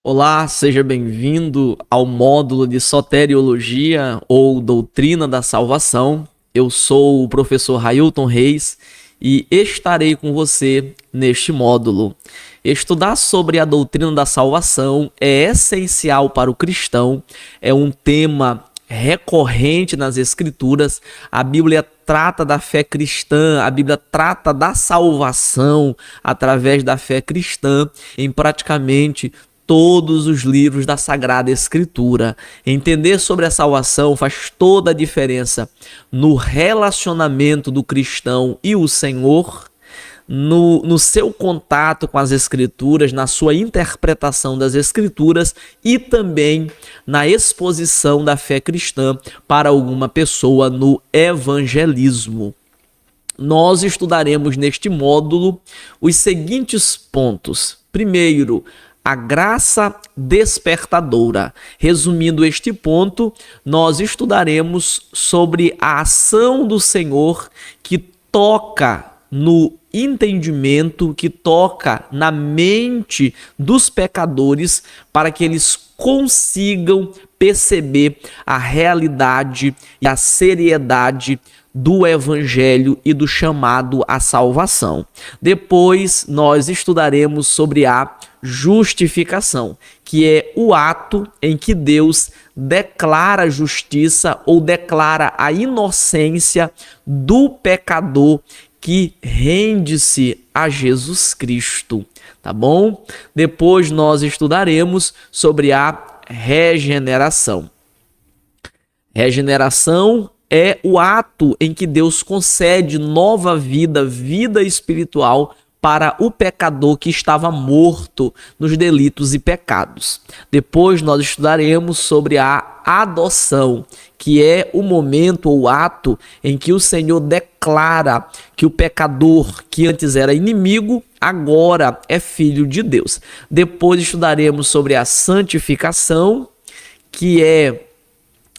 Olá, seja bem-vindo ao módulo de Soteriologia ou Doutrina da Salvação. Eu sou o professor Railton Reis e estarei com você neste módulo. Estudar sobre a doutrina da salvação é essencial para o cristão, é um tema recorrente nas Escrituras. A Bíblia trata da fé cristã, a Bíblia trata da salvação através da fé cristã em praticamente todos os livros da Sagrada Escritura. Entender sobre a salvação faz toda a diferença no relacionamento do cristão e o Senhor, no seu contato com as Escrituras, na sua interpretação das Escrituras e também na exposição da fé cristã para alguma pessoa no evangelismo. Nós estudaremos neste módulo os seguintes pontos. Primeiro, a graça despertadora. Resumindo este ponto, nós estudaremos sobre a ação do Senhor que toca no entendimento, que toca na mente dos pecadores para que eles consigam perceber a realidade e a seriedade do evangelho e do chamado à salvação. Depois nós estudaremos sobre a justificação, que é o ato em que Deus declara a justiça ou declara a inocência do pecador que rende-se a Jesus Cristo, tá bom? Depois nós estudaremos sobre a regeneração. Regeneração é o ato em que Deus concede nova vida, vida espiritual para o pecador que estava morto nos delitos e pecados. Depois nós estudaremos sobre a adoção, que é o momento ou ato em que o Senhor declara que o pecador que antes era inimigo, agora é filho de Deus. Depois estudaremos sobre a santificação, que é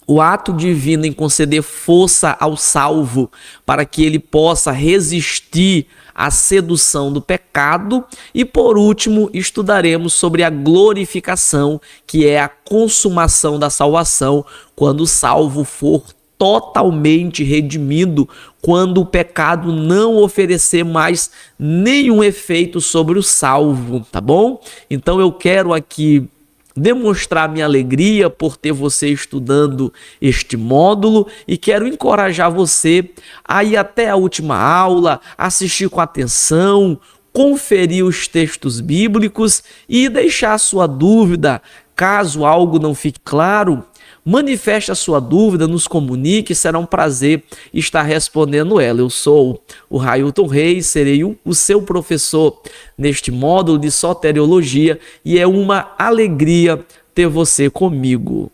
o ato divino em conceder força ao salvo para que ele possa resistir à sedução do pecado. E por último, estudaremos sobre a glorificação, que é a consumação da salvação, quando o salvo for totalmente redimido, quando o pecado não oferecer mais nenhum efeito sobre o salvo, tá bom? Então eu quero aqui demonstrar minha alegria por ter você estudando este módulo e quero encorajar você a ir até a última aula, assistir com atenção, conferir os textos bíblicos e deixar a sua dúvida. Caso algo não fique claro, manifeste a sua dúvida, nos comunique, será um prazer estar respondendo ela. Eu sou o Railton Reis, serei o seu professor neste módulo de soteriologia e é uma alegria ter você comigo.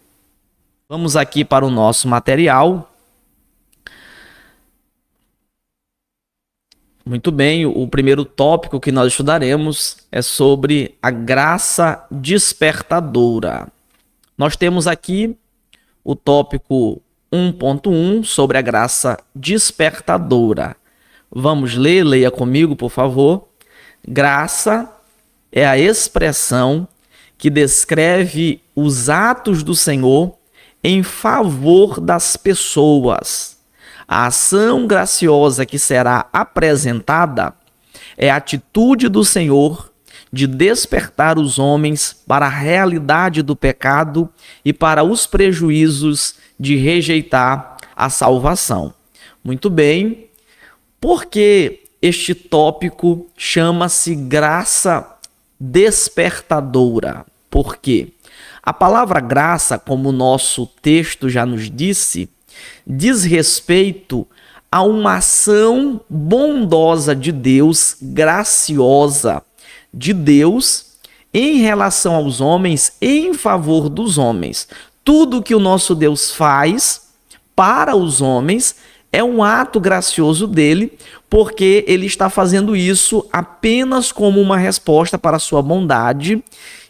Vamos aqui para o nosso material. Muito bem, o primeiro tópico que nós estudaremos é sobre a graça despertadora. Nós temos aqui o tópico 1.1 sobre a graça despertadora. Vamos ler, leia comigo, por favor. Graça é a expressão que descreve os atos do Senhor em favor das pessoas. A ação graciosa que será apresentada é a atitude do Senhor de despertar os homens para a realidade do pecado e para os prejuízos de rejeitar a salvação. Muito bem, por que este tópico chama-se graça despertadora? Por quê? A palavra graça, como o nosso texto já nos disse, diz respeito a uma ação bondosa de Deus, graciosa de Deus em relação aos homens, em favor dos homens. Tudo que o nosso Deus faz para os homens é um ato gracioso dele, porque ele está fazendo isso apenas como uma resposta para a sua bondade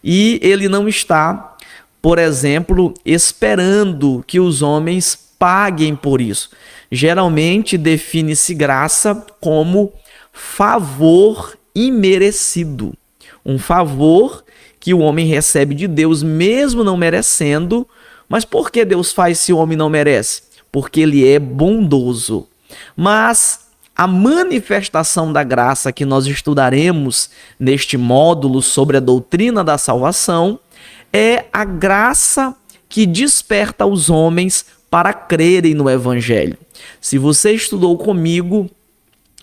e ele não está, por exemplo, esperando que os homens paguem por isso. Geralmente define-se graça como favor imerecido, um favor que o homem recebe de Deus mesmo não merecendo. Mas por que Deus faz se o homem não merece? Porque ele é bondoso. Mas a manifestação da graça que nós estudaremos neste módulo sobre a doutrina da salvação é a graça que desperta os homens para crerem no Evangelho. Se você estudou comigo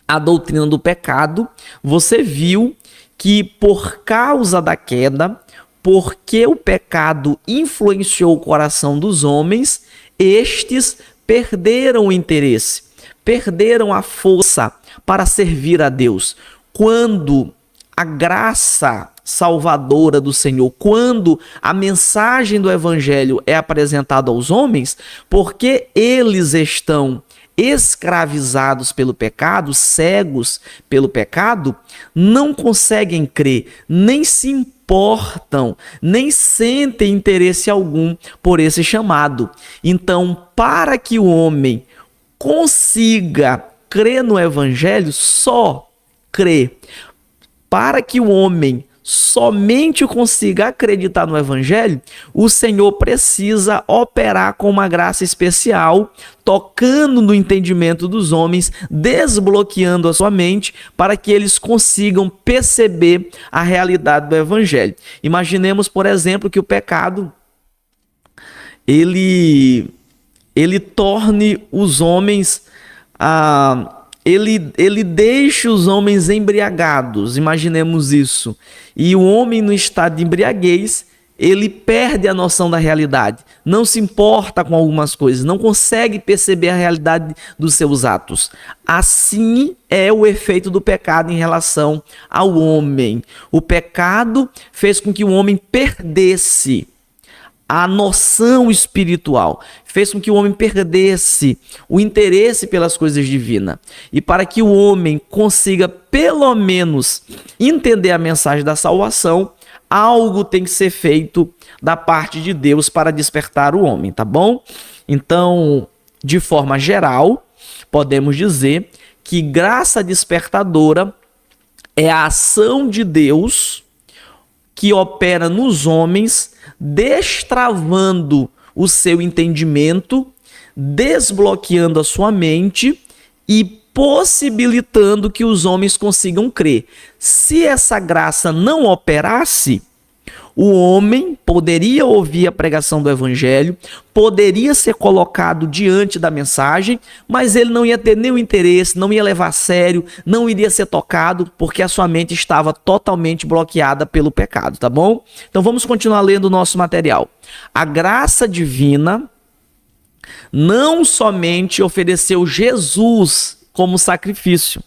a doutrina do pecado, você viu que por causa da queda, porque o pecado influenciou o coração dos homens, estes perderam o interesse, perderam a força para servir a Deus. Quando a graça salvadora do Senhor, quando a mensagem do Evangelho é apresentada aos homens, porque eles estão escravizados pelo pecado, cegos pelo pecado, não conseguem crer, nem se importam, nem sentem interesse algum por esse chamado. Então, para que o homem consiga crer no Evangelho, só crer. Para que o homem somente consiga acreditar no Evangelho, o Senhor precisa operar com uma graça especial, tocando no entendimento dos homens, desbloqueando a sua mente, para que eles consigam perceber a realidade do Evangelho. Imaginemos, por exemplo, que o pecado ele torne os homens ele deixa os homens embriagados, imaginemos isso. E o homem no estado de embriaguez, ele perde a noção da realidade, não se importa com algumas coisas, não consegue perceber a realidade dos seus atos. Assim é o efeito do pecado em relação ao homem. O pecado fez com que o homem perdesse a noção espiritual, fez com que o homem perdesse o interesse pelas coisas divinas. E para que o homem consiga pelo menos entender a mensagem da salvação, algo tem que ser feito da parte de Deus para despertar o homem, tá bom? Então, de forma geral, podemos dizer que graça despertadora é a ação de Deus que opera nos homens, destravando o seu entendimento, desbloqueando a sua mente e possibilitando que os homens consigam crer. Se essa graça não operasse, o homem poderia ouvir a pregação do Evangelho, poderia ser colocado diante da mensagem, mas ele não ia ter nenhum interesse, não ia levar a sério, não iria ser tocado, porque a sua mente estava totalmente bloqueada pelo pecado, tá bom? Então vamos continuar lendo o nosso material. A graça divina não somente ofereceu Jesus como sacrifício,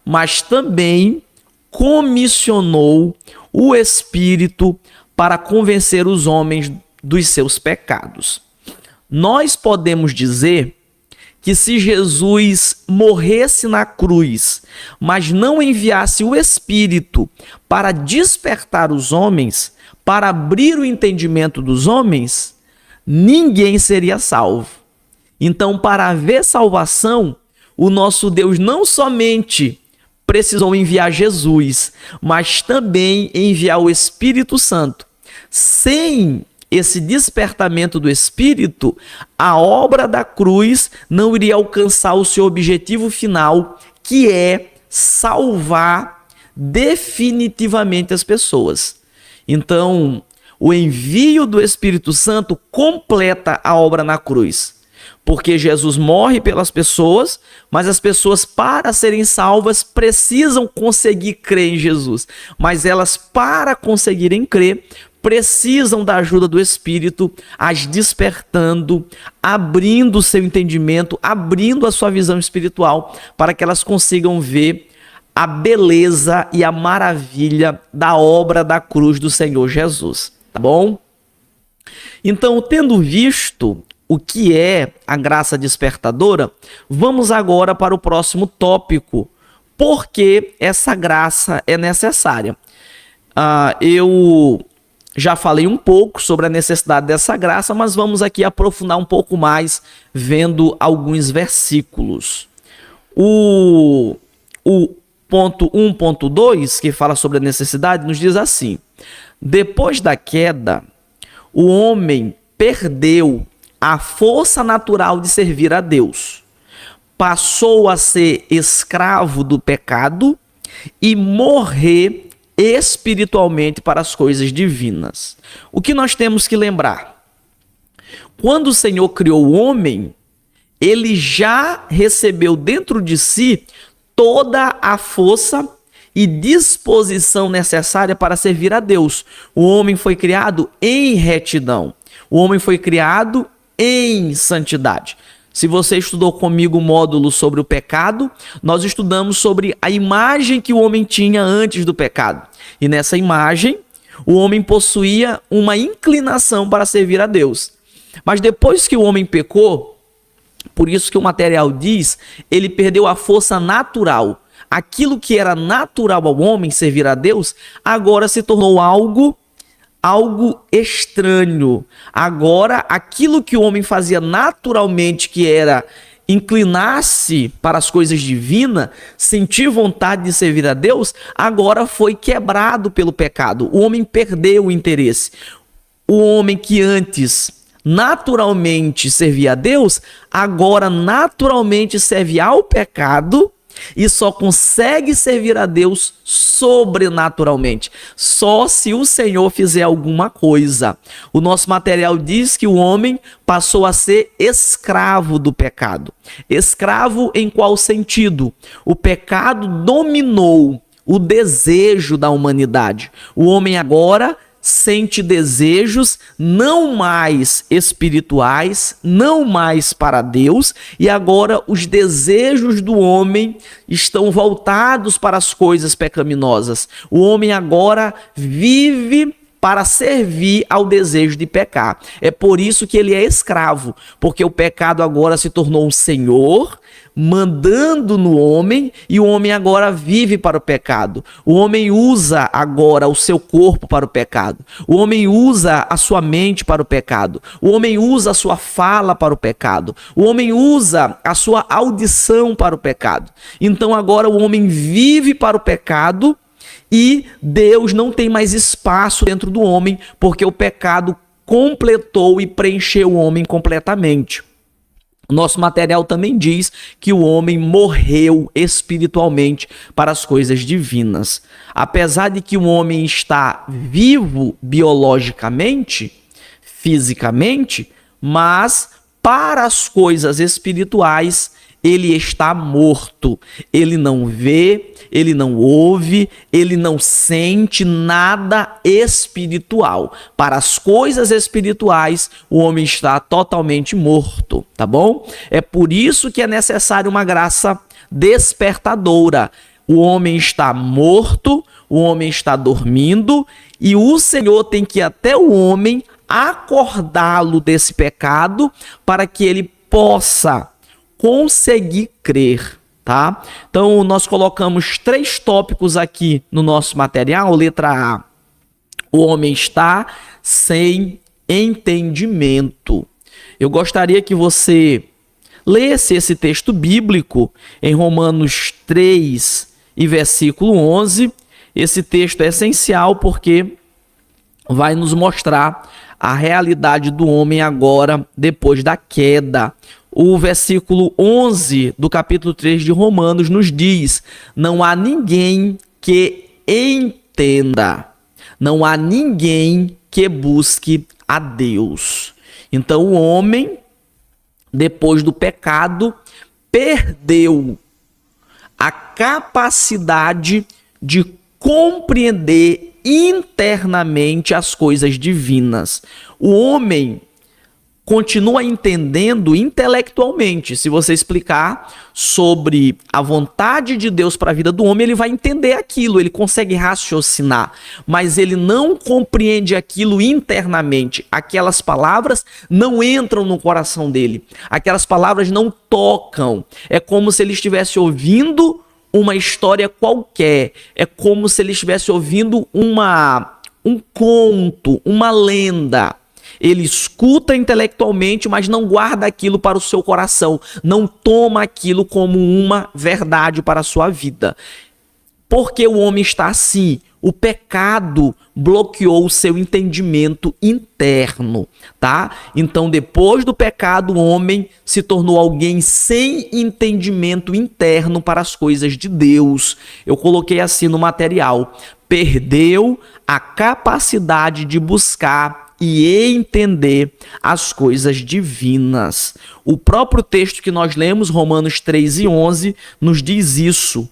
mas também comissionou o Espírito para convencer os homens dos seus pecados. Nós podemos dizer que se Jesus morresse na cruz, mas não enviasse o Espírito para despertar os homens, para abrir o entendimento dos homens, ninguém seria salvo. Então, para haver salvação, o nosso Deus não somente precisou enviar Jesus, mas também enviar o Espírito Santo. Sem esse despertamento do Espírito, a obra da cruz não iria alcançar o seu objetivo final, que é salvar definitivamente as pessoas. Então, o envio do Espírito Santo completa a obra na cruz. Porque Jesus morre pelas pessoas, mas as pessoas, para serem salvas, precisam conseguir crer em Jesus. Mas elas, para conseguirem crer, precisam da ajuda do Espírito, as despertando, abrindo o seu entendimento, abrindo a sua visão espiritual, para que elas consigam ver a beleza e a maravilha da obra da cruz do Senhor Jesus. Tá bom? Então, tendo visto o que é a graça despertadora, vamos agora para o próximo tópico. Por que essa graça é necessária? Eu já falei um pouco sobre a necessidade dessa graça, mas vamos aqui aprofundar um pouco mais, vendo alguns versículos. O ponto 1.2, que fala sobre a necessidade, nos diz assim: Depois da queda, o homem perdeu a força natural de servir a Deus. Passou a ser escravo do pecado e morrer espiritualmente para as coisas divinas. O que nós temos que lembrar? Quando o Senhor criou o homem, ele já recebeu dentro de si toda a força e disposição necessária para servir a Deus. O homem foi criado em retidão. O homem foi criado em santidade. Se você estudou comigo o módulo sobre o pecado, nós estudamos sobre a imagem que o homem tinha antes do pecado. E nessa imagem, o homem possuía uma inclinação para servir a Deus. Mas depois que o homem pecou, por isso que o material diz, ele perdeu a força natural. Aquilo que era natural ao homem servir a Deus, agora se tornou algo estranho. Agora, aquilo que o homem fazia naturalmente, que era inclinar-se para as coisas divinas, sentir vontade de servir a Deus, agora foi quebrado pelo pecado. O homem perdeu o interesse. O homem que antes naturalmente servia a Deus, agora naturalmente serve ao pecado e só consegue servir a Deus sobrenaturalmente, só se o Senhor fizer alguma coisa. O nosso material diz que o homem passou a ser escravo do pecado. Escravo em qual sentido? O pecado dominou o desejo da humanidade. O homem agora sente desejos não mais espirituais, não mais para Deus, e agora os desejos do homem estão voltados para as coisas pecaminosas. O homem agora vive para servir ao desejo de pecar. É por isso que ele é escravo, porque o pecado agora se tornou um senhor, mandando no homem, e o homem agora vive para o pecado. O homem usa agora o seu corpo para o pecado. O homem usa a sua mente para o pecado. O homem usa a sua fala para o pecado. O homem usa a sua audição para o pecado. Então agora o homem vive para o pecado e Deus não tem mais espaço dentro do homem, porque o pecado completou e preencheu o homem completamente. Nosso material também diz que o homem morreu espiritualmente para as coisas divinas. Apesar de que o homem está vivo biologicamente, fisicamente, mas para as coisas espirituais ele está morto. Ele não vê, ele não ouve, ele não sente nada espiritual. Para as coisas espirituais, o homem está totalmente morto, tá bom? É por isso que é necessário uma graça despertadora. O homem está morto, o homem está dormindo, e o Senhor tem que ir até o homem acordá-lo desse pecado para que ele possa conseguir crer, tá? Então, nós colocamos 3 tópicos aqui no nosso material. Letra A, o homem está sem entendimento. Eu gostaria que você lesse esse texto bíblico em Romanos 3 e versículo 11. Esse texto é essencial porque vai nos mostrar a realidade do homem agora, depois da queda. O versículo 11 do capítulo 3 de Romanos nos diz: não há ninguém que entenda, não há ninguém que busque a Deus. Então o homem, depois do pecado, perdeu a capacidade de compreender internamente as coisas divinas. O homem continua entendendo intelectualmente. Se você explicar sobre a vontade de Deus para a vida do homem, ele vai entender aquilo, ele consegue raciocinar, mas ele não compreende aquilo internamente. Aquelas palavras não entram no coração dele, aquelas palavras não tocam. É como se ele estivesse ouvindo uma história qualquer, é como se ele estivesse ouvindo um conto, uma lenda. Ele escuta intelectualmente, mas não guarda aquilo para o seu coração, não toma aquilo como uma verdade para a sua vida. Porque o homem está assim, o pecado bloqueou o seu entendimento interno, tá? Então, depois do pecado, o homem se tornou alguém sem entendimento interno para as coisas de Deus. Eu coloquei assim no material: perdeu a capacidade de buscar e entender as coisas divinas. O próprio texto que nós lemos, Romanos 3:11, nos diz isso: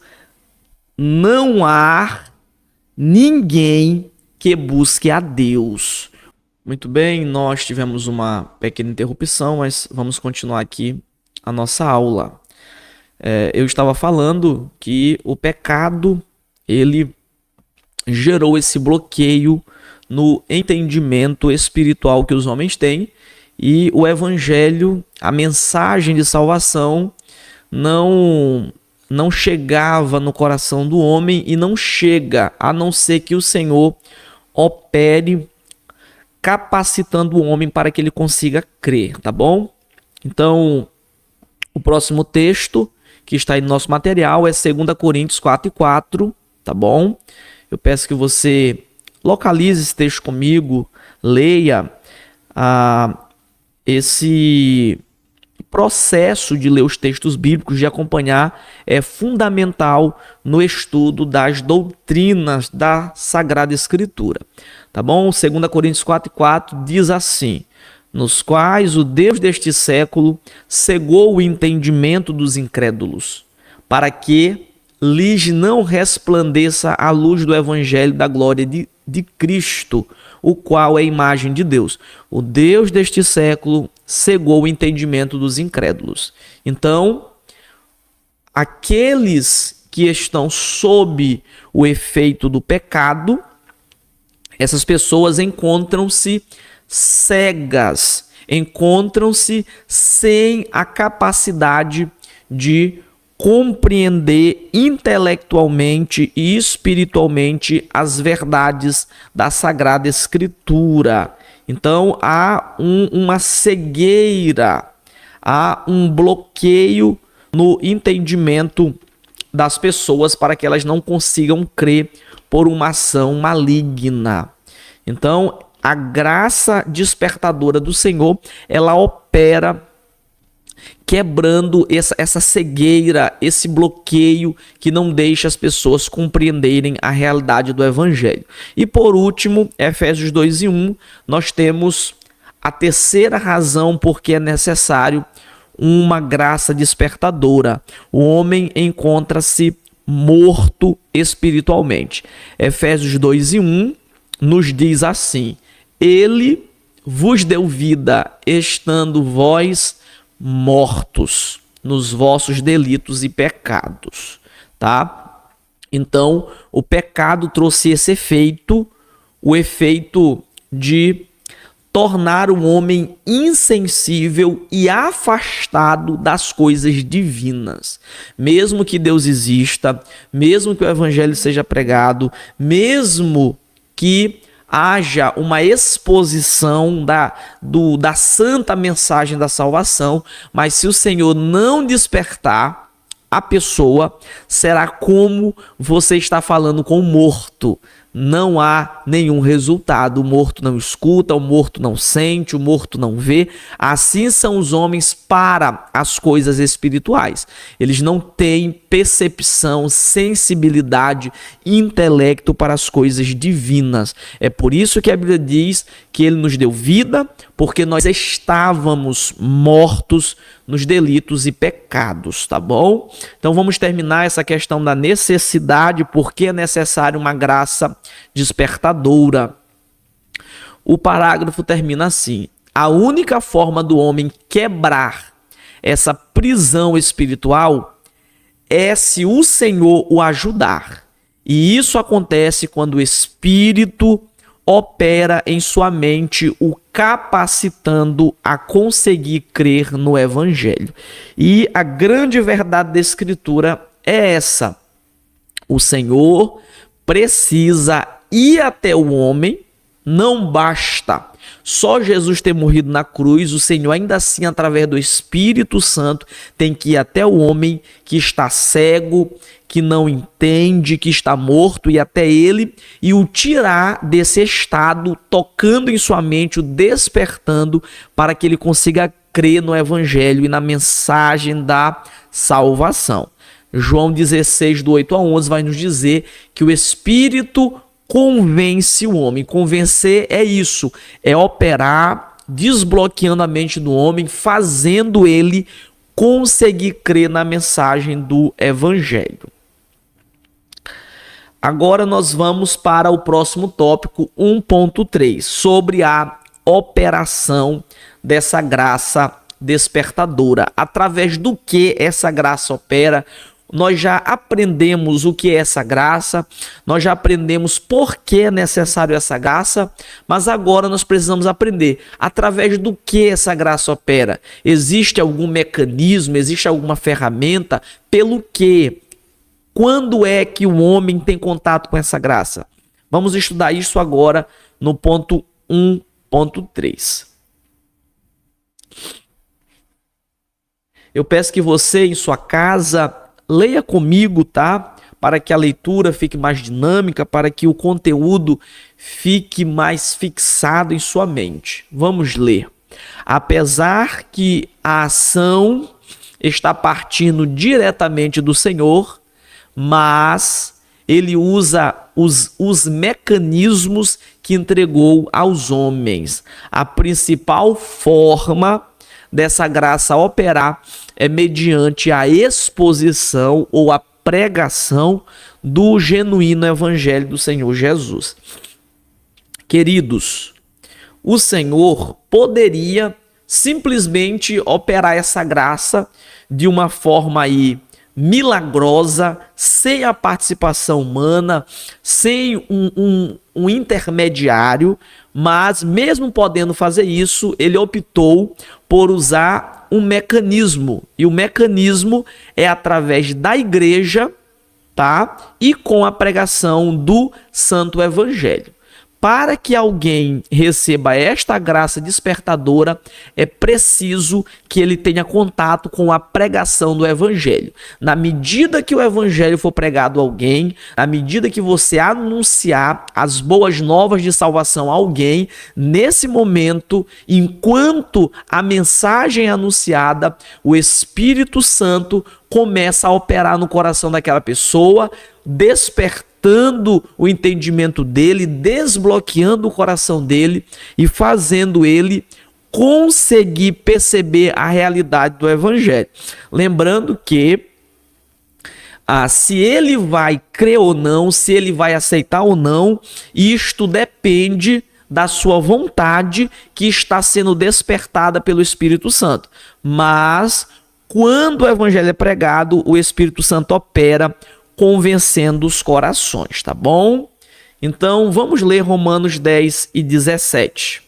não há ninguém que busque a Deus. Muito bem, nós tivemos uma pequena interrupção, mas vamos continuar aqui a nossa aula. Eu estava falando que o pecado, ele gerou esse bloqueio no entendimento espiritual que os homens têm, e o evangelho, a mensagem de salvação, não chegava no coração do homem e não chega, a não ser que o Senhor opere capacitando o homem para que ele consiga crer, tá bom? Então, o próximo texto que está aí no nosso material é 2 Coríntios 4:4, tá bom? Eu peço que você localize esse texto comigo, leia esse processo de ler os textos bíblicos, de acompanhar, é fundamental no estudo das doutrinas da Sagrada Escritura, tá bom? 2 Coríntios 4:4 diz assim: nos quais o Deus deste século cegou o entendimento dos incrédulos, para que lhes não resplandeça a luz do evangelho da glória de Cristo, o qual é a imagem de Deus. O Deus deste século cegou o entendimento dos incrédulos. Então, aqueles que estão sob o efeito do pecado, essas pessoas encontram-se cegas, encontram-se sem a capacidade de compreender intelectualmente e espiritualmente as verdades da Sagrada Escritura. Então há uma cegueira, há um bloqueio no entendimento das pessoas para que elas não consigam crer por uma ação maligna. Então a graça despertadora do Senhor, ela opera quebrando essa cegueira, esse bloqueio que não deixa as pessoas compreenderem a realidade do Evangelho. E por último, Efésios 2:1, nós temos a terceira razão porque é necessário uma graça despertadora. O homem encontra-se morto espiritualmente. Efésios 2:1 nos diz assim: ele vos deu vida, estando vós mortos nos vossos delitos e pecados, tá? Então, o pecado trouxe esse efeito, o efeito de tornar o homem insensível e afastado das coisas divinas. Mesmo que Deus exista, mesmo que o evangelho seja pregado, mesmo que haja uma exposição da santa mensagem da salvação, mas se o Senhor não despertar a pessoa, será como você está falando com o morto. Não há nenhum resultado. O morto não escuta, o morto não sente, o morto não vê. Assim são os homens para as coisas espirituais. Eles não têm percepção, sensibilidade, intelecto para as coisas divinas. É por isso que a Bíblia diz que ele nos deu vida, porque nós estávamos mortos nos delitos e pecados, tá bom? Então vamos terminar essa questão da necessidade, porque é necessário uma graça despertadora. O parágrafo termina assim: a única forma do homem quebrar essa prisão espiritual é se o Senhor o ajudar. E isso acontece quando o Espírito opera em sua mente, o capacitando a conseguir crer no Evangelho. E a grande verdade da Escritura é essa: o Senhor precisa ir até o homem, não basta Só Jesus ter morrido na cruz, o Senhor ainda assim, através do Espírito Santo, tem que ir até o homem que está cego, que não entende, que está morto, e até ele, e o tirar desse estado, tocando em sua mente, o despertando, para que ele consiga crer no Evangelho e na mensagem da salvação. João 16, do 8 a 11, vai nos dizer que o Espírito convence o homem. Convencer é isso, é operar, desbloqueando a mente do homem, fazendo ele conseguir crer na mensagem do Evangelho. Agora nós vamos para o próximo tópico, 1.3, sobre a operação dessa graça despertadora. Através do que essa graça opera? Nós já aprendemos o que é essa graça, nós já aprendemos por que é necessário essa graça, mas agora nós precisamos aprender através do que essa graça opera. Existe algum mecanismo, existe alguma ferramenta pelo que? Quando é que o homem tem contato com essa graça? Vamos estudar isso agora no ponto 1.3. Eu peço que você, em sua casa, leia comigo, tá? Para que a leitura fique mais dinâmica, para que o conteúdo fique mais fixado em sua mente. Vamos ler. Apesar que a ação está partindo diretamente do Senhor, mas ele usa os mecanismos que entregou aos homens. A principal forma dessa graça operar é mediante a exposição ou a pregação do genuíno evangelho do Senhor Jesus. Queridos, o Senhor poderia simplesmente operar essa graça de uma forma aí milagrosa, sem a participação humana, sem um intermediário, mas mesmo podendo fazer isso, ele optou por usar um mecanismo, e o mecanismo é através da igreja, tá? E com a pregação do Santo Evangelho. Para que alguém receba esta graça despertadora, é preciso que ele tenha contato com a pregação do Evangelho. Na medida que o Evangelho for pregado a alguém, na medida que você anunciar as boas novas de salvação a alguém, nesse momento, enquanto a mensagem é anunciada, o Espírito Santo começa a operar no coração daquela pessoa, despertando o entendimento dele, desbloqueando o coração dele e fazendo ele conseguir perceber a realidade do Evangelho. Lembrando que se ele vai crer ou não, se ele vai aceitar ou não, isto depende da sua vontade que está sendo despertada pelo Espírito Santo. Mas quando o Evangelho é pregado, o Espírito Santo opera convencendo os corações, tá bom? Então, vamos ler Romanos 10 e 17.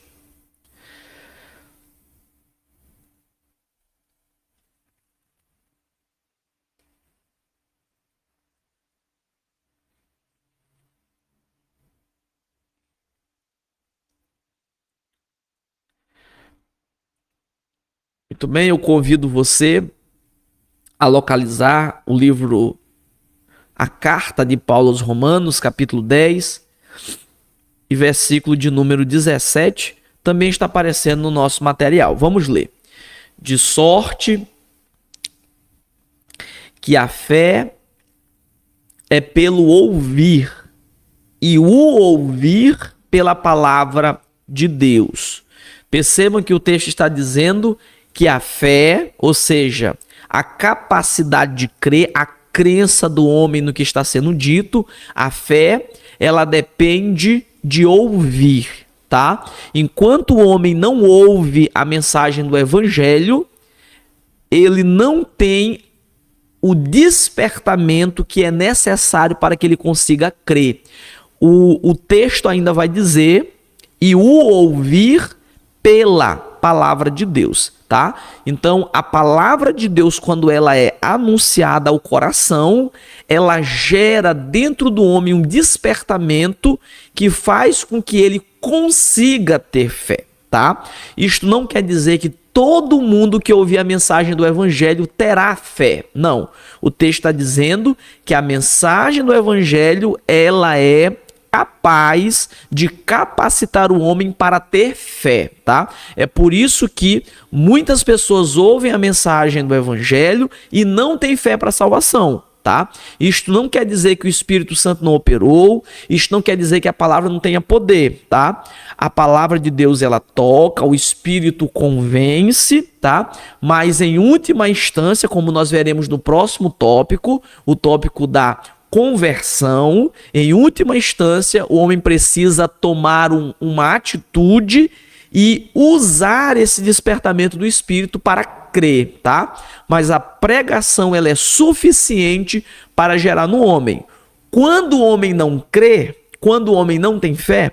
Muito bem, eu convido você a localizar o livro A Carta de Paulo aos Romanos, capítulo 10 e versículo de número 17, também está aparecendo no nosso material. Vamos ler. De sorte que a fé é pelo ouvir, e o ouvir pela palavra de Deus. Percebam que o texto está dizendo que a fé, ou seja, a capacidade de crer, a crença do homem no que está sendo dito, a fé, ela depende de ouvir, tá? Enquanto o homem não ouve a mensagem do Evangelho, ele não tem o despertamento que é necessário para que ele consiga crer. O texto ainda vai dizer, e o ouvir pela palavra de Deus, tá? Então, a palavra de Deus, quando ela é anunciada ao coração, ela gera dentro do homem um despertamento que faz com que ele consiga ter fé. tá? Isto não quer dizer que todo mundo que ouvir a mensagem do evangelho terá fé. Não. O texto está dizendo que a mensagem do evangelho, ela é capaz de capacitar o homem para ter fé, tá? É por isso que muitas pessoas ouvem a mensagem do evangelho e não têm fé para a salvação, tá? Isto não quer dizer que o Espírito Santo não operou, isto não quer dizer que a palavra não tenha poder, tá? A palavra de Deus, ela toca, o Espírito convence, tá? Mas em última instância, como nós veremos no próximo tópico, o tópico da conversão, em última instância, o homem precisa tomar uma atitude e usar esse despertamento do Espírito para crer, tá? Mas a pregação, ela é suficiente para gerar no homem. Quando o homem não crê, quando o homem não tem fé,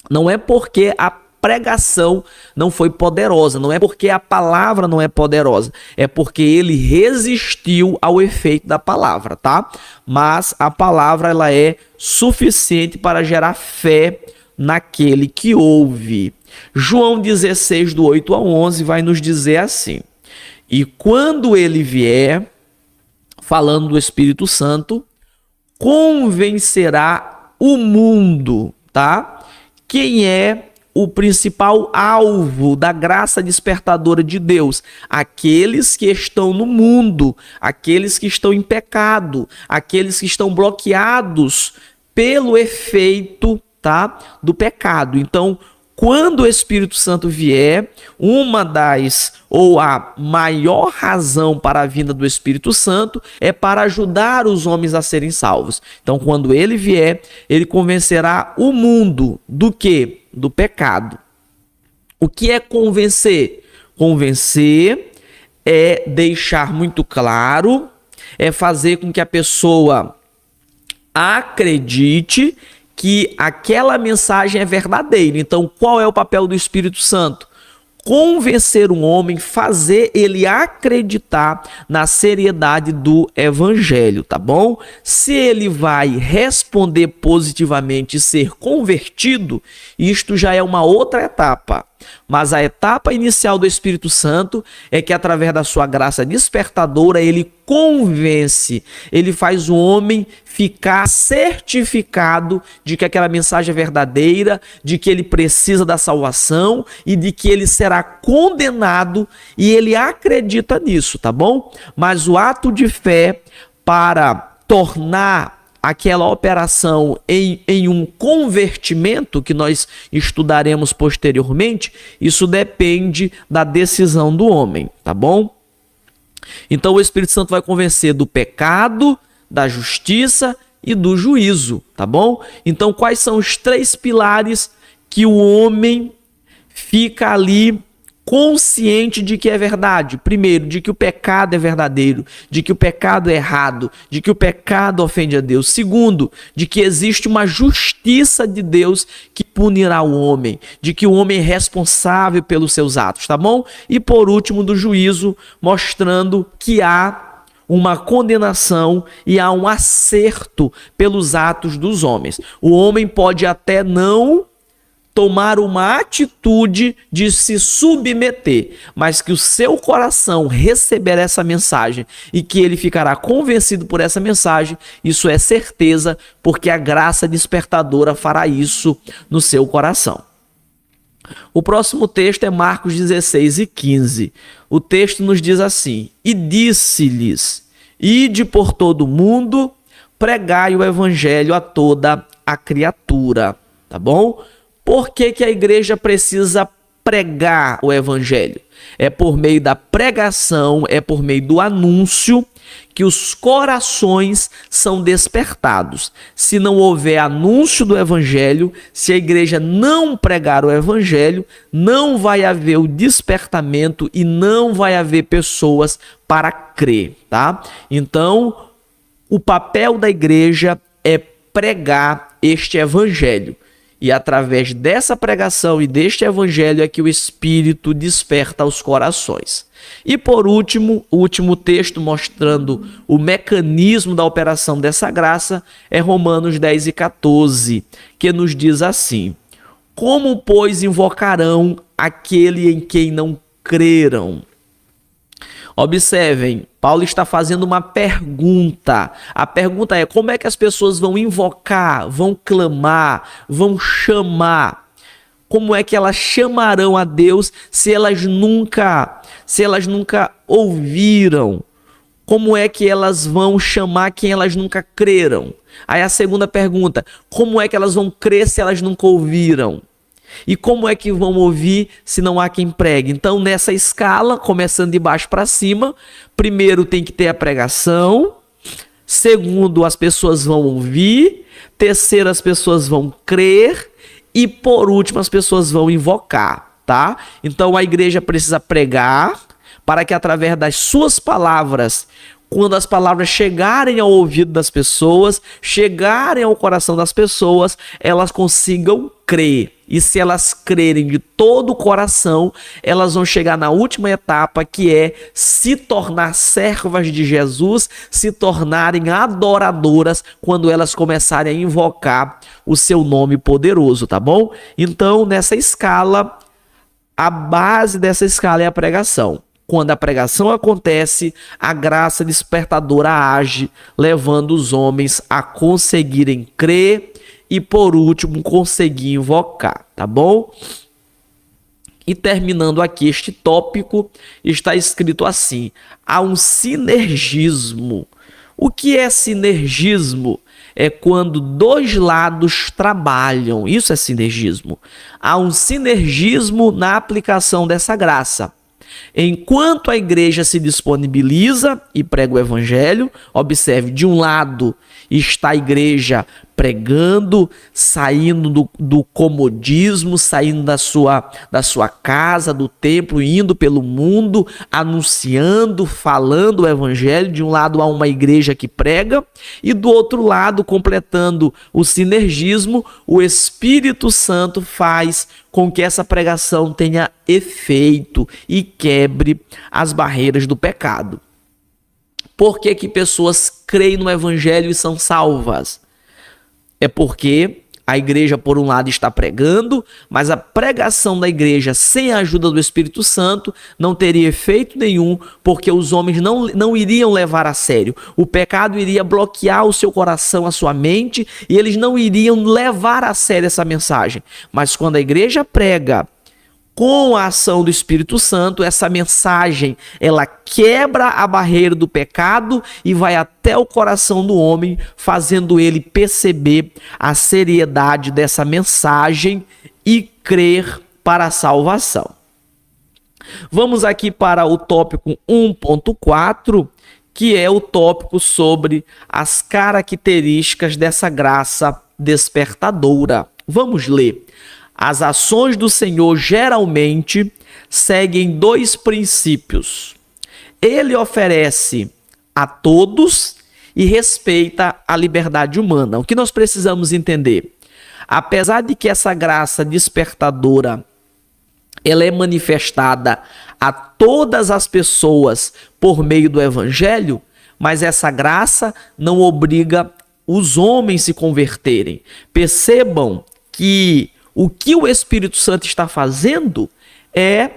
não é porque a pregação não foi poderosa, não é porque a palavra não é poderosa, é porque ele resistiu ao efeito da palavra, tá? Mas a palavra, ela é suficiente para gerar fé naquele que ouve. João 16, do 8 a 11, vai nos dizer assim: e quando ele vier, falando do Espírito Santo, convencerá o mundo, tá? Quem é o principal alvo da graça despertadora de Deus? Aqueles que estão no mundo, aqueles que estão em pecado, aqueles que estão bloqueados pelo efeito, tá, do pecado. Então, quando o Espírito Santo vier, a maior razão para a vinda do Espírito Santo é para ajudar os homens a serem salvos. Então, quando ele vier, ele convencerá o mundo do quê? Do pecado. O que é convencer? Convencer é deixar muito claro, é fazer com que a pessoa acredite que aquela mensagem é verdadeira. Então, qual é o papel do Espírito Santo? Convencer um homem, fazer ele acreditar na seriedade do evangelho, tá bom? Se ele vai responder positivamente e ser convertido, isto já é uma outra etapa. Mas a etapa inicial do Espírito Santo é que, através da sua graça despertadora, ele convence, ele faz o homem ficar certificado de que aquela mensagem é verdadeira, de que ele precisa da salvação e de que ele será condenado, e ele acredita nisso, tá bom? Mas o ato de fé para tornar aquela operação em um convertimento, que nós estudaremos posteriormente, isso depende da decisão do homem, tá bom? Então o Espírito Santo vai convencer do pecado, da justiça e do juízo, tá bom? Então quais são os três pilares que o homem fica ali consciente de que é verdade? Primeiro, de que o pecado é verdadeiro, de que o pecado é errado, de que o pecado ofende a Deus. Segundo, de que existe uma justiça de Deus que punirá o homem, de que o homem é responsável pelos seus atos, tá bom? E por último, do juízo, mostrando que há uma condenação e há um acerto pelos atos dos homens. O homem pode até não tomar uma atitude de se submeter, mas que o seu coração receber essa mensagem e que ele ficará convencido por essa mensagem, isso é certeza, porque a graça despertadora fará isso no seu coração. O próximo texto é Marcos 16 e 15. O texto nos diz assim: e disse-lhes: ide por todo o mundo, pregai o evangelho a toda a criatura. Tá bom? Por que a igreja precisa pregar o evangelho? É por meio da pregação, é por meio do anúncio que os corações são despertados. Se não houver anúncio do evangelho, se a igreja não pregar o evangelho, não vai haver o despertamento e não vai haver pessoas para crer, tá? Então, o papel da igreja é pregar este evangelho. E através dessa pregação e deste evangelho é que o Espírito desperta os corações. E por último, o último texto mostrando o mecanismo da operação dessa graça é Romanos 10 e 14, que nos diz assim: como, pois, invocarão aquele em quem não creram. Observem, Paulo está fazendo uma pergunta. A pergunta é: como é que as pessoas vão invocar, vão clamar, vão chamar? Como é que elas chamarão a Deus se elas nunca ouviram? Como é que elas vão chamar quem elas nunca creram? Aí a segunda pergunta: como é que elas vão crer se elas nunca ouviram? E como é que vão ouvir se não há quem pregue? Então, nessa escala, começando de baixo para cima, primeiro tem que ter a pregação, segundo, as pessoas vão ouvir, terceiro, as pessoas vão crer e, por último, as pessoas vão invocar, tá? Então, a igreja precisa pregar para que, através das suas palavras, quando as palavras chegarem ao ouvido das pessoas, chegarem ao coração das pessoas, elas consigam crer. E se elas crerem de todo o coração, elas vão chegar na última etapa, que é se tornar servas de Jesus, se tornarem adoradoras quando elas começarem a invocar o seu nome poderoso, tá bom? Então, nessa escala, a base dessa escala é a pregação. Quando a pregação acontece, a graça despertadora age, levando os homens a conseguirem crer e, por último, conseguir invocar, tá bom? E terminando aqui este tópico, está escrito assim: há um sinergismo. O que é sinergismo? É quando dois lados trabalham. Isso é sinergismo. Há um sinergismo na aplicação dessa graça. Enquanto a igreja se disponibiliza e prega o evangelho, observe, de um lado está a igreja pregando, saindo do comodismo, saindo da sua casa, do templo, indo pelo mundo, anunciando, falando o evangelho. De um lado há uma igreja que prega e do outro lado, completando o sinergismo, o Espírito Santo faz com que essa pregação tenha efeito e quebre as barreiras do pecado. Por que que pessoas creem no evangelho e são salvas? É porque a igreja, por um lado, está pregando, mas a pregação da igreja sem a ajuda do Espírito Santo não teria efeito nenhum, porque os homens não iriam levar a sério. O pecado iria bloquear o seu coração, a sua mente, e eles não iriam levar a sério essa mensagem. Mas quando a igreja prega com a ação do Espírito Santo, essa mensagem, ela quebra a barreira do pecado e vai até o coração do homem, fazendo ele perceber a seriedade dessa mensagem e crer para a salvação. Vamos aqui para o tópico 1.4, que é o tópico sobre as características dessa graça despertadora. Vamos ler. As ações do Senhor geralmente seguem dois princípios. Ele oferece a todos e respeita a liberdade humana. O que nós precisamos entender? Apesar de que essa graça despertadora ela é manifestada a todas as pessoas por meio do evangelho, mas essa graça não obriga os homens a se converterem. Percebam que o que o Espírito Santo está fazendo é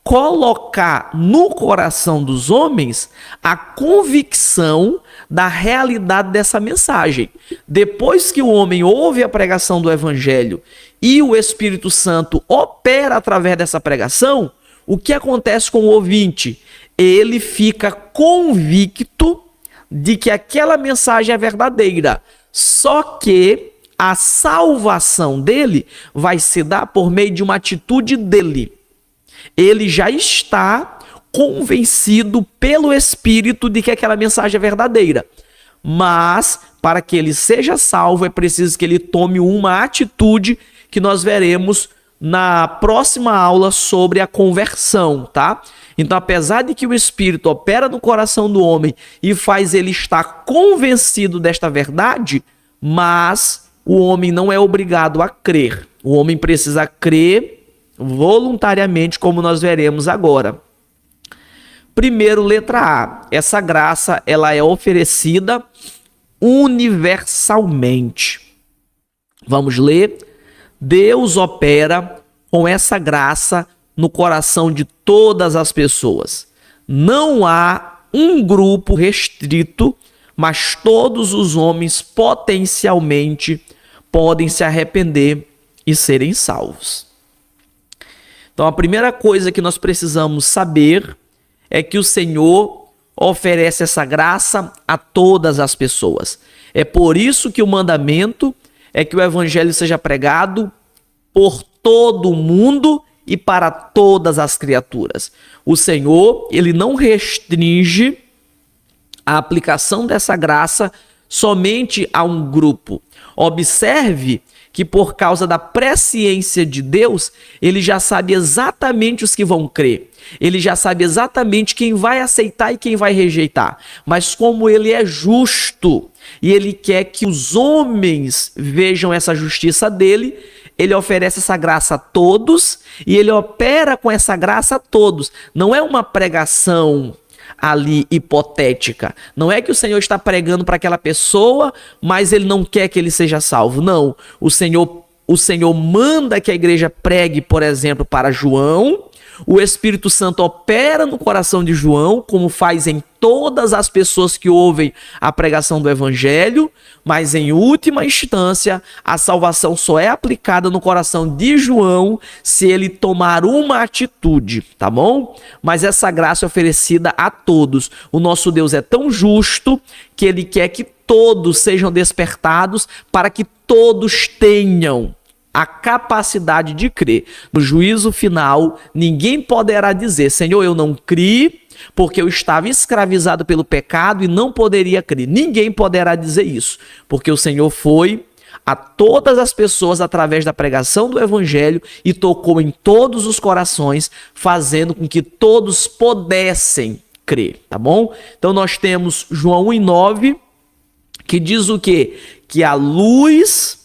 colocar no coração dos homens a convicção da realidade dessa mensagem. Depois que o homem ouve a pregação do evangelho e o Espírito Santo opera através dessa pregação, o que acontece com o ouvinte? Ele fica convicto de que aquela mensagem é verdadeira, só que a salvação dele vai se dar por meio de uma atitude dele. Ele já está convencido pelo Espírito de que aquela mensagem é verdadeira. Mas, para que ele seja salvo, é preciso que ele tome uma atitude que nós veremos na próxima aula sobre a conversão, tá? Então, apesar de que o Espírito opera no coração do homem e faz ele estar convencido desta verdade, mas o homem não é obrigado a crer. O homem precisa crer voluntariamente, como nós veremos agora. Primeiro, letra A. Essa graça ela é oferecida universalmente. Vamos ler. Deus opera com essa graça no coração de todas as pessoas. Não há um grupo restrito, mas todos os homens potencialmente podem se arrepender e serem salvos. Então, a primeira coisa que nós precisamos saber é que o Senhor oferece essa graça a todas as pessoas. É por isso que o mandamento é que o evangelho seja pregado por todo o mundo e para todas as criaturas. O Senhor, ele não restringe a aplicação dessa graça somente a um grupo. Observe que por causa da presciência de Deus, ele já sabe exatamente os que vão crer. Ele já sabe exatamente quem vai aceitar e quem vai rejeitar. Mas como ele é justo e ele quer que os homens vejam essa justiça dele, ele oferece essa graça a todos e ele opera com essa graça a todos. Não é uma pregação ali hipotética. Não é que o Senhor está pregando para aquela pessoa, mas ele não quer que ele seja salvo. Não. O Senhor manda que a igreja pregue, por exemplo, para João. O Espírito Santo opera no coração de João, como faz em todas as pessoas que ouvem a pregação do Evangelho, mas em última instância, a salvação só é aplicada no coração de João se ele tomar uma atitude, tá bom? Mas essa graça é oferecida a todos. O nosso Deus é tão justo que ele quer que todos sejam despertados para que todos tenham a capacidade de crer. No juízo final, ninguém poderá dizer: Senhor, eu não criei porque eu estava escravizado pelo pecado e não poderia crer. Ninguém poderá dizer isso, porque o Senhor foi a todas as pessoas através da pregação do Evangelho e tocou em todos os corações, fazendo com que todos pudessem crer, tá bom? Então nós temos João 1:9, que diz o quê? Que a luz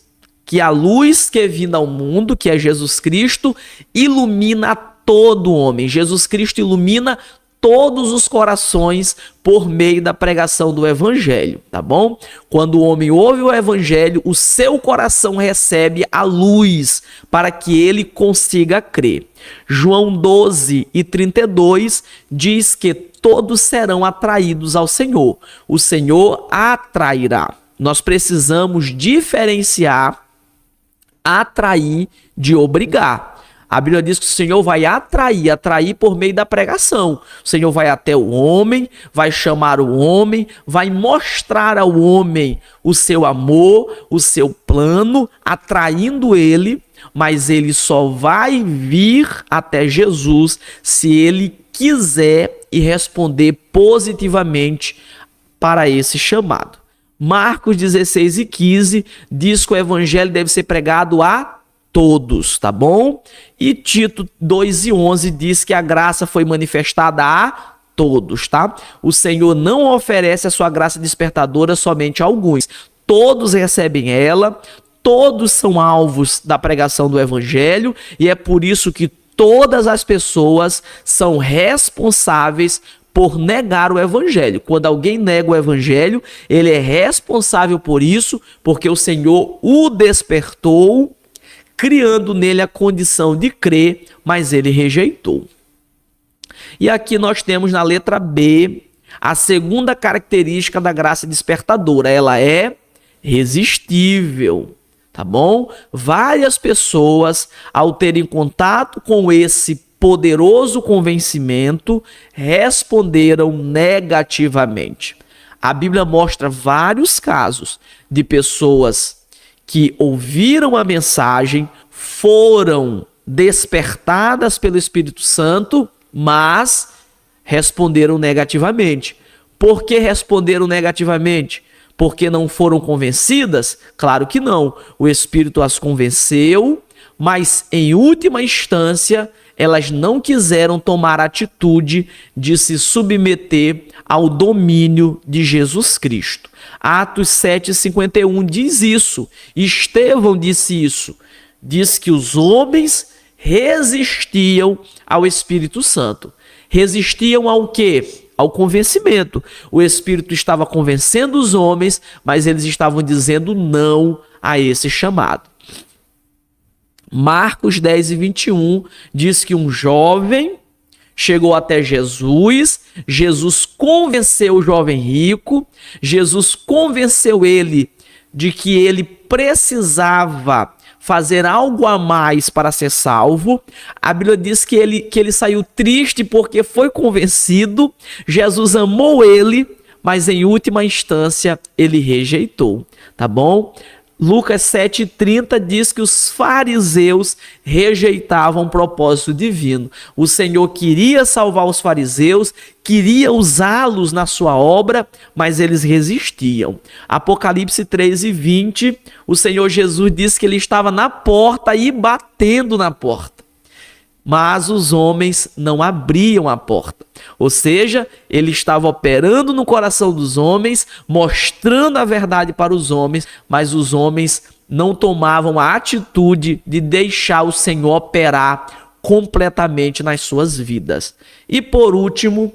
que é vinda ao mundo, que é Jesus Cristo, ilumina todo homem. Jesus Cristo ilumina todos os corações por meio da pregação do Evangelho, tá bom? Quando o homem ouve o Evangelho, o seu coração recebe a luz para que ele consiga crer. João 12:32 diz que todos serão atraídos ao Senhor. O Senhor atrairá. Nós precisamos diferenciar atrair de obrigar. A Bíblia diz que o Senhor vai atrair por meio da pregação. O Senhor vai até o homem, vai chamar o homem, vai mostrar ao homem o seu amor, o seu plano, atraindo ele, mas ele só vai vir até Jesus se ele quiser e responder positivamente para esse chamado. Marcos 16:15 diz que o evangelho deve ser pregado a todos, tá bom? E Tito 2:11 diz que a graça foi manifestada a todos, tá? O Senhor não oferece a sua graça despertadora somente a alguns. Todos recebem ela, todos são alvos da pregação do evangelho, e é por isso que todas as pessoas são responsáveis por negar o evangelho. Quando alguém nega o evangelho, ele é responsável por isso, porque o Senhor o despertou, criando nele a condição de crer, mas ele rejeitou. E aqui nós temos na letra B a segunda característica da graça despertadora. Ela é resistível, tá bom? Várias pessoas, ao terem contato com esse poderoso convencimento, responderam negativamente. A Bíblia mostra vários casos de pessoas que ouviram a mensagem, foram despertadas pelo Espírito Santo, mas responderam negativamente. Por que responderam negativamente? Porque não foram convencidas? Claro que não. O Espírito as convenceu, mas em última instância elas não quiseram tomar a atitude de se submeter ao domínio de Jesus Cristo. Atos 7:51 diz isso. Estevão disse isso. Diz que os homens resistiam ao Espírito Santo. Resistiam ao quê? Ao convencimento. O Espírito estava convencendo os homens, mas eles estavam dizendo não a esse chamado. Marcos 10:21 diz que um jovem chegou até Jesus, Jesus convenceu o jovem rico, Jesus convenceu ele de que ele precisava fazer algo a mais para ser salvo. A Bíblia diz que ele saiu triste porque foi convencido, Jesus amou ele, mas em última instância ele rejeitou, tá bom? Lucas 7,30 diz que os fariseus rejeitavam o propósito divino. O Senhor queria salvar os fariseus, queria usá-los na sua obra, mas eles resistiam. Apocalipse 13:20, o Senhor Jesus disse que ele estava na porta e batendo na porta. Mas os homens não abriam a porta. Ou seja, ele estava operando no coração dos homens, mostrando a verdade para os homens, mas os homens não tomavam a atitude de deixar o Senhor operar completamente nas suas vidas. E por último,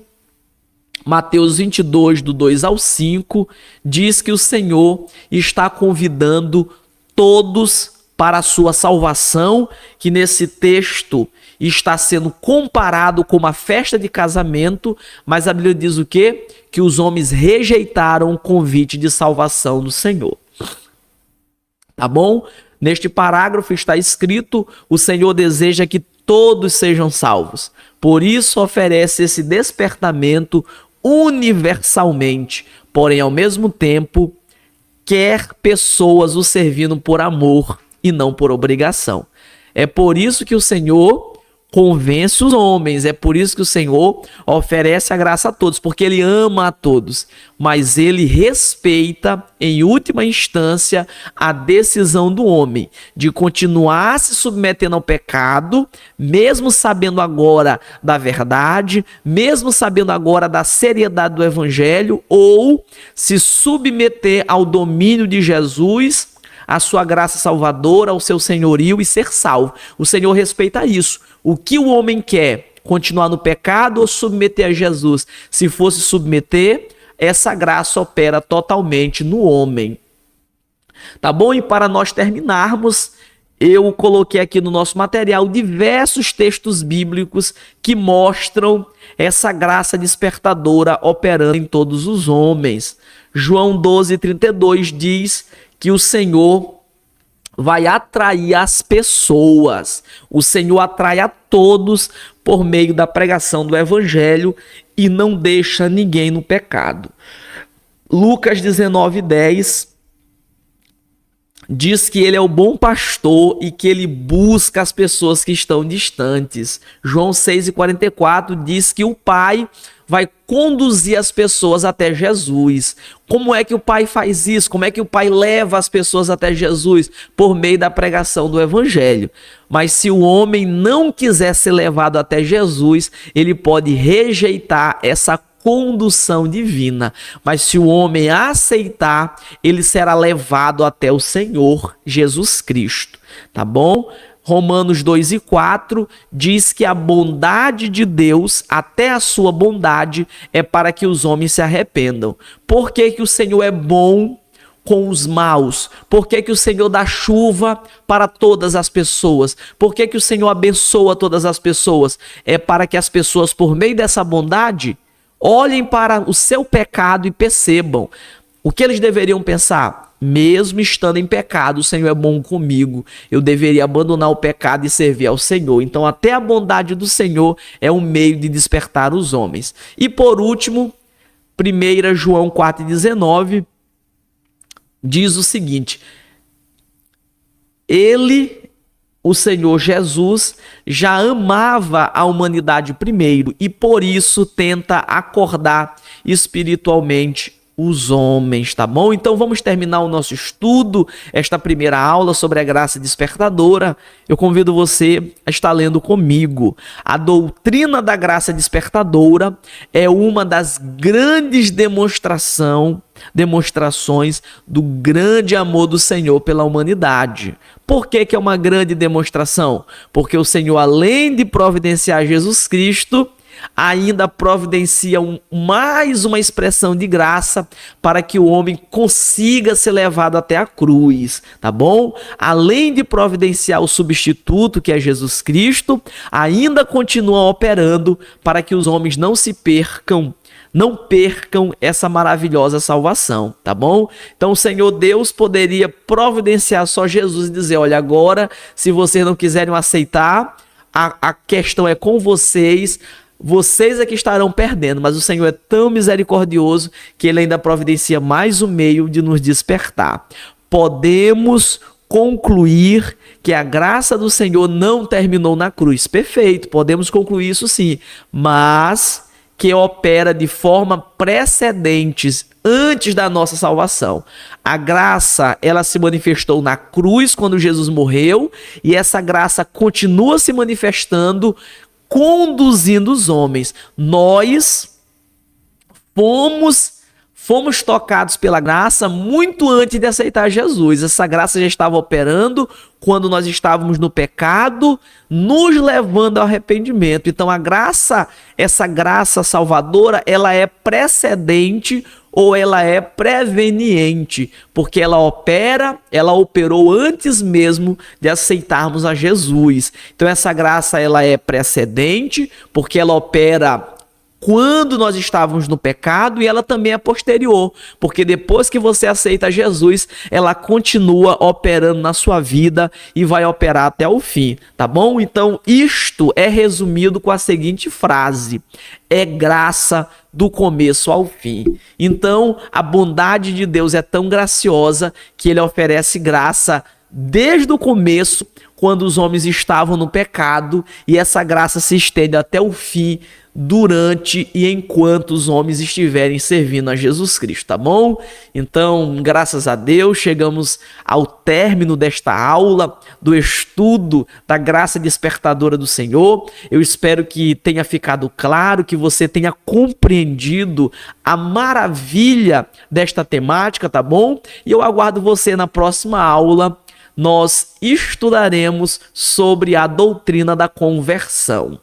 Mateus 22, do 2 ao 5, diz que o Senhor está convidando todos para a sua salvação, que nesse texto está sendo comparado com uma festa de casamento, mas a Bíblia diz o quê? Que os homens rejeitaram o convite de salvação do Senhor. Tá bom? Neste parágrafo está escrito: o Senhor deseja que todos sejam salvos. Por isso oferece esse despertamento universalmente, porém ao mesmo tempo quer pessoas o servindo por amor e não por obrigação. É por isso que o Senhor convence os homens, é por isso que o Senhor oferece a graça a todos, porque ele ama a todos, mas ele respeita, em última instância, a decisão do homem de continuar se submetendo ao pecado, mesmo sabendo agora da verdade, mesmo sabendo agora da seriedade do evangelho, ou se submeter ao domínio de Jesus, a sua graça salvadora, ao seu senhorio e ser salvo. O Senhor respeita isso. O que o homem quer? Continuar no pecado ou submeter a Jesus? Se fosse submeter, essa graça opera totalmente no homem. Tá bom? E para nós terminarmos, eu coloquei aqui no nosso material diversos textos bíblicos que mostram essa graça despertadora operando em todos os homens. João 12:32 diz que o Senhor vai atrair as pessoas. O Senhor atrai a todos por meio da pregação do evangelho e não deixa ninguém no pecado. Lucas 19:10 diz que ele é o bom pastor e que ele busca as pessoas que estão distantes. João 6:44 diz que o Pai vai conduzir as pessoas até Jesus. Como é que o Pai faz isso? Como é que o Pai leva as pessoas até Jesus? Por meio da pregação do Evangelho. Mas se o homem não quiser ser levado até Jesus, ele pode rejeitar essa condução divina. Mas se o homem aceitar, ele será levado até o Senhor Jesus Cristo. Tá bom? Romanos 2:4 diz que a bondade de Deus, até a sua bondade, é para que os homens se arrependam. Por que que o Senhor é bom com os maus? Por que que o Senhor dá chuva para todas as pessoas? Por que que o Senhor abençoa todas as pessoas? É para que as pessoas, por meio dessa bondade, olhem para o seu pecado e percebam o que eles deveriam pensar. Mesmo estando em pecado, o Senhor é bom comigo. Eu deveria abandonar o pecado e servir ao Senhor. Então, até a bondade do Senhor é um meio de despertar os homens. E por último, 1 João 4,19 diz o seguinte: ele, o Senhor Jesus, já amava a humanidade primeiro e por isso tenta acordar espiritualmente os homens, tá bom? Então vamos terminar o nosso estudo, esta primeira aula sobre a graça despertadora. Eu convido você a estar lendo comigo. A doutrina da graça despertadora é uma das grandes demonstrações do grande amor do Senhor pela humanidade. Por que que é uma grande demonstração? Porque o Senhor, além de providenciar Jesus Cristo, ainda providencia mais uma expressão de graça para que o homem consiga ser levado até a cruz, tá bom? Além de providenciar o substituto, que é Jesus Cristo, ainda continua operando para que os homens não percam essa maravilhosa salvação, tá bom? Então o Senhor Deus poderia providenciar só Jesus e dizer, olha, agora, se vocês não quiserem aceitar, a questão é com vocês é que estarão perdendo, mas o Senhor é tão misericordioso que ele ainda providencia mais um meio de nos despertar. Podemos concluir que a graça do Senhor não terminou na cruz. Perfeito, podemos concluir isso sim, mas que opera de forma precedentes, antes da nossa salvação. A graça, ela se manifestou na cruz quando Jesus morreu, e essa graça continua se manifestando, conduzindo os homens. Nós fomos tocados pela graça muito antes de aceitar Jesus. Essa graça já estava operando quando nós estávamos no pecado, nos levando ao arrependimento. Então essa graça salvadora, ela é precedente ou ela é preveniente, porque ela operou antes mesmo de aceitarmos a Jesus. Então essa graça, ela é precedente, porque ela opera quando nós estávamos no pecado, e ela também é posterior, porque depois que você aceita Jesus, ela continua operando na sua vida e vai operar até o fim, tá bom? Então isto é resumido com a seguinte frase: é graça do começo ao fim. Então a bondade de Deus é tão graciosa que ele oferece graça desde o começo, quando os homens estavam no pecado, e essa graça se estende até o fim, durante e enquanto os homens estiverem servindo a Jesus Cristo, tá bom? Então, graças a Deus, chegamos ao término desta aula, do estudo da graça despertadora do Senhor. Eu espero que tenha ficado claro, que você tenha compreendido a maravilha desta temática, tá bom? E eu aguardo você na próxima aula. Nós estudaremos sobre a doutrina da conversão.